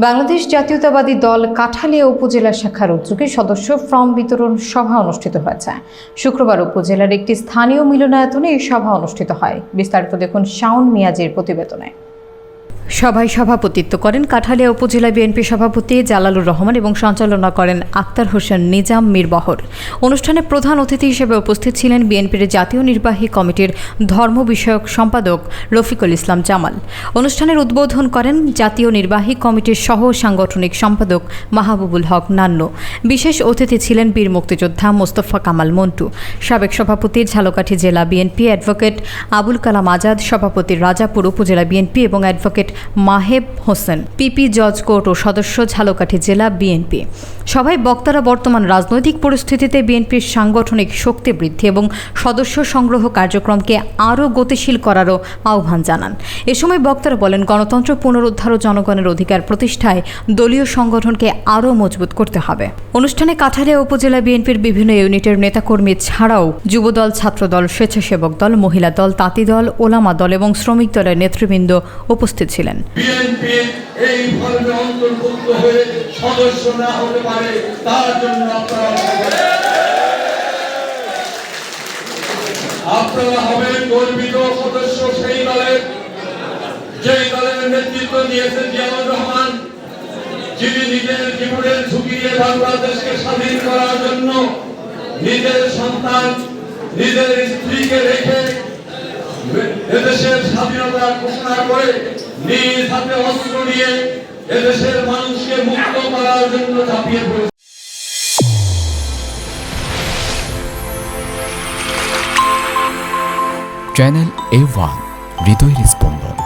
বাংলাদেশ জাতীয়তাবাদী দল কাঠালিয়া উপজেলা শাখার উদ্যোগে সদস্য ফর্ম বিতরণ সভা অনুষ্ঠিত হয়েছে। শুক্রবার উপজেলার একটি স্থানীয় মিলনায়তনে এই সভা অনুষ্ঠিত হয়। বিস্তারিত দেখুন শাওন মিয়াজির প্রতিবেদনে। সভায় সভাপতিত্ব করেন কাঠালিয়া উপজেলা বিএনপি সভাপতি জালালুর রহমান এবং সঞ্চালনা করেন আক্তার হোসেন নিজাম মিরবহর। অনুষ্ঠানে প্রধান অতিথি হিসেবে উপস্থিত ছিলেন বিএনপির জাতীয় নির্বাহী কমিটির ধর্ম বিষয়ক সম্পাদক রফিকুল ইসলাম জামাল। অনুষ্ঠানের উদ্বোধন করেন জাতীয় নির্বাহী কমিটির সহ সাংগঠনিক সম্পাদক মাহবুবুল হক নান্নু। বিশেষ অতিথি ছিলেন বীর মুক্তিযোদ্ধা মোস্তফা কামাল মন্টু, সাবেক সভাপতি ঝালকাঠি জেলা বিএনপি অ্যাডভোকেট আবুল কালাম আজাদ, সভাপতি রাজাপুর উপজেলা বিএনপি এবং অ্যাডভোকেট মাহেব হোসেন, পিপি জজ কোর্ট ও সদস্য ঝালকাঠি জেলা বিএনপি। সভায় বক্তারা বর্তমান রাজনৈতিক পরিস্থিতিতে বিএনপির সাংগঠনিক শক্তি বৃদ্ধি এবং সদস্য সংগ্রহ কার্যক্রমকে আরও গতিশীল করারও আহ্বান জানান। এ সময় বক্তারা বলেন, গণতন্ত্র পুনরুদ্ধার ও জনগণের অধিকার প্রতিষ্ঠায় দলীয় সংগঠনকে আরও মজবুত করতে হবে। অনুষ্ঠানে কাঠালিয়া উপজেলা বিএনপির বিভিন্ন ইউনিটের নেতাকর্মী ছাড়াও যুবদল, ছাত্রদল, স্বেচ্ছাসেবক দল, মহিলা দল, তাঁতি দল, ওলামা দল এবং শ্রমিক দলের নেতৃবৃন্দ উপস্থিত ছিলেন। বিএনপি এই ফর্মে অন্তর্ভুক্ত হয়ে সদস্য না হতে পারে, তার জন্য আপনারা হবেন গর্বিত সদস্য সেই দলের, যে দলের নেতৃত্ব দিয়েছেন জিয়াউর রহমান, যিনি নিজের জীবনের ঝুঁকি নিয়ে বাংলাদেশকে স্বাধীন করার জন্য নিজের সন্তান, নিজের স্ত্রীকে রেখে এদেশের স্বাধীনতা ঘোষণা করে নিজ হাতে অস্ত্র নিয়ে এদেশের মানুষকে মুক্ত করার জন্য ঝাঁপিয়ে পড়েছে। চ্যানেল A1 হৃদয়ের স্পন্দন।